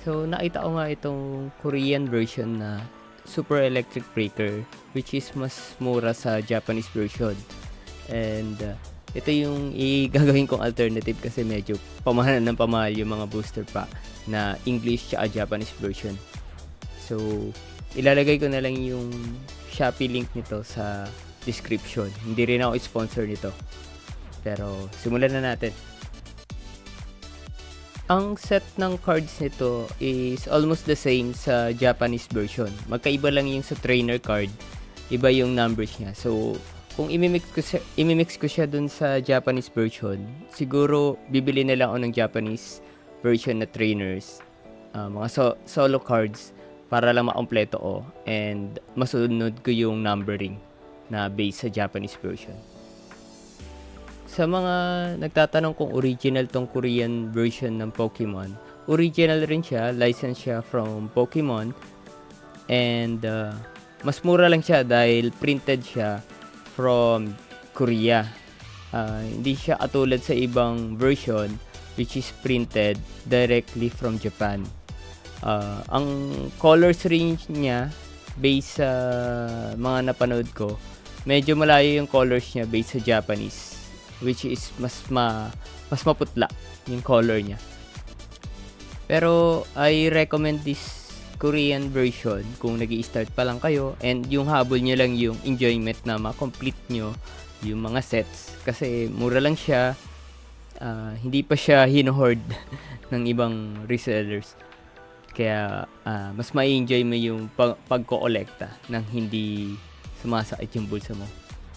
So, nakita ko nga itong Korean version na Super Electric Breaker, which is mas mura sa Japanese version. And ito yung gagawin kong alternative kasi medyo pamahal ng pamahal yung mga booster pack na English at Japanese version. So, ilalagay ko na lang yung Shopee link nito sa description. Hindi rin ako sponsor nito. Pero, simulan na natin. Ang set ng cards nito is almost the same sa Japanese version. Magkaiba lang yung sa trainer card. Iba yung numbers niya. So, kung imimix ko siya dun sa Japanese version, siguro bibili na lang ako ng Japanese version na trainers. Mga solo cards para lang makompleto ko and masunod ko yung numbering na based sa Japanese version. Sa mga nagtatanong kung original tong Korean version ng Pokemon, original rin siya, licensed siya from Pokemon, and mas mura lang siya dahil printed siya from Korea. Hindi siya katulad sa ibang version which is printed directly from Japan. Ang colors range niya based sa mga napanood ko, medyo malayo yung colors niya based sa Japanese, which is mas maputla yung color niya. Pero I recommend this Korean version kung nag-i-start pa lang kayo and yung habol nyo lang yung enjoyment na ma-complete nyo yung mga sets kasi mura lang siya. Hindi pa siya hino-hoard ng ibang resellers, kaya mas ma-enjoy mo yung pagko-kolekta nang hindi sumasakit yung bulsa mo.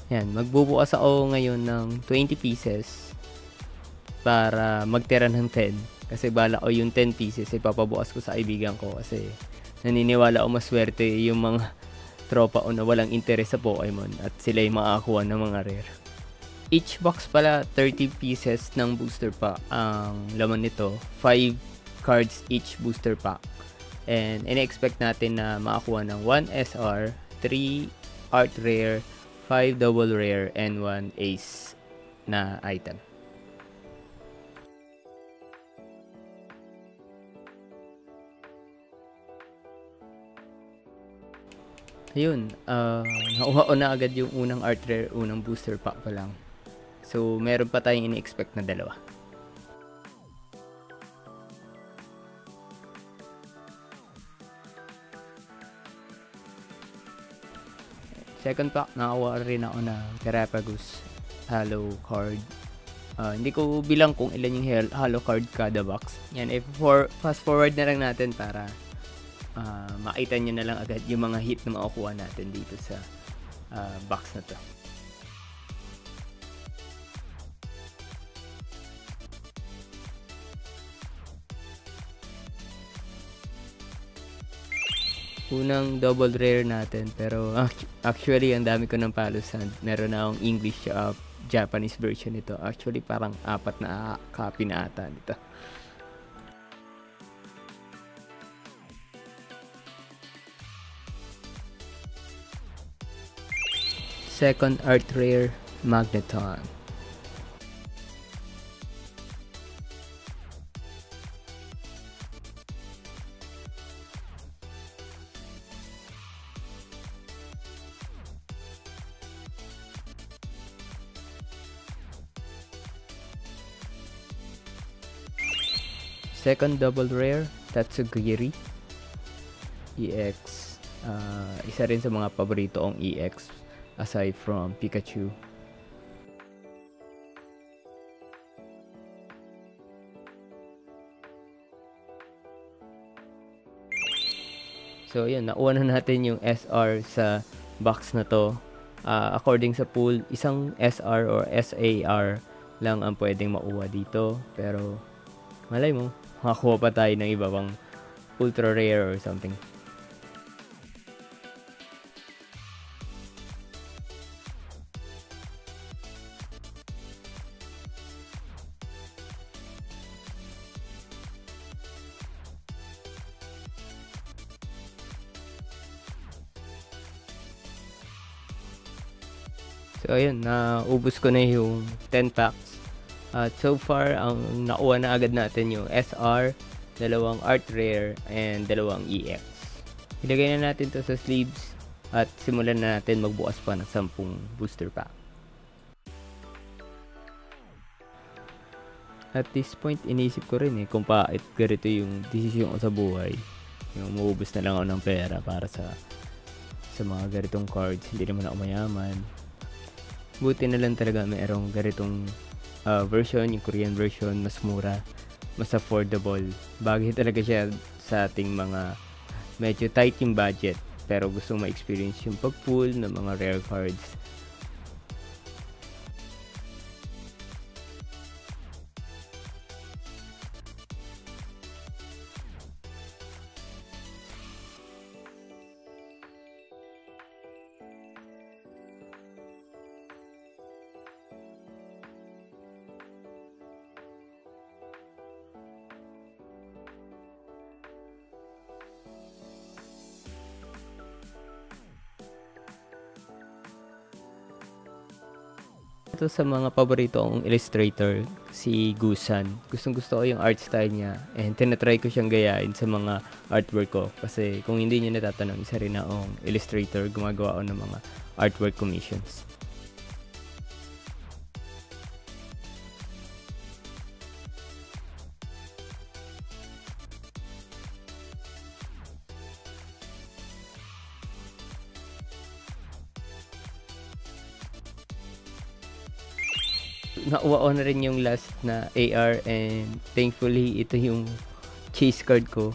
Yan, magbubukas ako ngayon ng 20 pieces para magtira ng 10. Kasi bala ko yung 10 pieces ipapabukas ko sa kaibigan ko kasi naniniwala ako maswerte yung mga tropa o na walang interes sa Pokemon at sila yung makakakuha ng mga rare. Each box pala 30 pieces ng booster pack ang laman nito. 5 cards each booster pack. And ina-expect natin na makakuha ng 1 SR, 3 art rare, 5 double rare, and 1 ace na item. Ayun, nakuha ko na agad yung unang art rare, unang booster pack pa lang. So, meron pa tayong ini-expect na dalawa. Second pack, nakakuha rin ako na Terrapagus Halo card. Hindi ko bilang kung ilan yung Halo card kada box. Yan, fast forward na lang natin para makita nyo na lang agad yung mga hit na makukuha natin dito sa box na to. Unang double rare natin, pero actually ang dami ko ng Palo Sand. Meron na akong English at Japanese version nito. Actually parang 4 na copy na ata nito. Second art rare, Magneton. Second double rare, Tatsugiri EX. Isa rin sa mga paborito kong EX aside from Pikachu. So yun, nakuha na natin yung SR sa box na to. According sa pool, isang SR or SAR lang ang pwedeng makuha dito. Pero malay mo, makakuha pa tayo ng iba pang ultra rare or something. So ayun, naubos ko na yung 10 packs. At so far, ang nakuha na agad natin yung SR, dalawang art rare, and dalawang EX. Ilagay na natin to sa sleeves at simulan na natin magbukas pa ng 10 booster pack. At this point, inisip ko rin kung bakit ganito yung desisyon ko sa buhay. Yung maubos na lang ako ng pera para sa mga ganitong cards. Hindi naman ako mayaman. Buti na lang talaga mayroong ganitong version, yung Korean version, mas mura, mas affordable. Bagay talaga siya sa ating mga medyo tight yung budget pero gusto ma-experience yung pag-pull ng mga rare cards. Ito sa mga paborito kong illustrator, si Gusan. Gustong gusto ko yung art style niya and tinatry ko siyang gayain sa mga artwork ko. Kasi kung hindi niyo natatanong, isa rin akong illustrator, gumagawa ako ng mga artwork commissions. Nakuha ko na rin yung last na AR and thankfully ito yung chase card ko.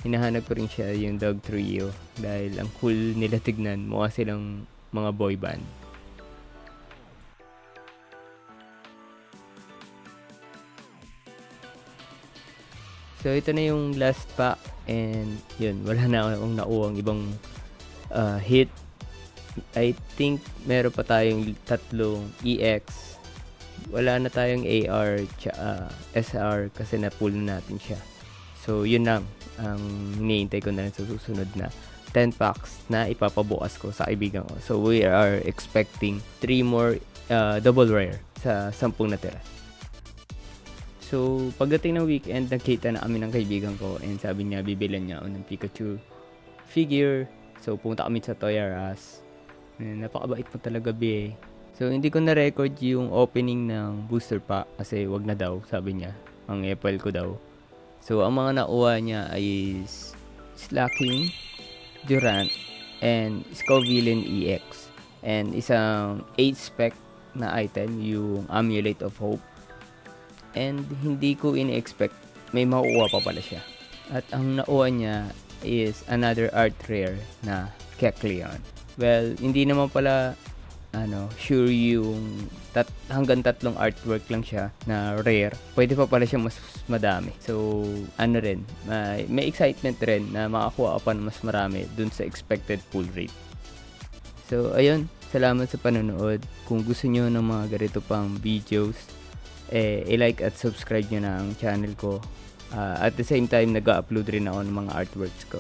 Hinahanap ko rin siya, yung Dog Trio, dahil ang cool nila tignan, mukha silang mga boy band. So ito na yung last pack and yun, wala na akong nakuhang ibang hit. I think meron pa tayong 3 EX. Wala na tayong AR SR kasi na-pull na natin siya. So yun lang ang hinihintay ko na sa susunod na 10 packs na ipapabukas ko sa kaibigan ko. So we are expecting 3 more double rare sa 10 natira. So pagdating ng weekend, nagkita na kami ng kaibigan ko and sabi niya bibilan niya ako ng Pikachu figure. So pumunta kami sa Toys R Us. Napakabait mo talaga, B. So, hindi ko na-record yung opening ng booster pack kasi wag na daw, sabi niya. Ang Apple ko daw. So, ang mga nakuha niya ay Slacking, Durant, and Scovillain EX. And isang 8-spec na item, yung Amulet of Hope. And hindi ko in-expect, may makukuha pa pala siya. At ang nakuha niya is another art rare na Kecleon. Well, hindi naman pala sure yung hanggang 3 artwork lang siya na rare. Pwede pa pala siya mas madami. So, rin, may excitement rin na makakuha pa ng mas marami dun sa expected pull rate. So, ayun. Salamat sa panonood. Kung gusto nyo ng mga ganito pang videos, i-like at subscribe nyo na ang channel ko. At the same time, nag-upload rin ako ng mga artworks ko.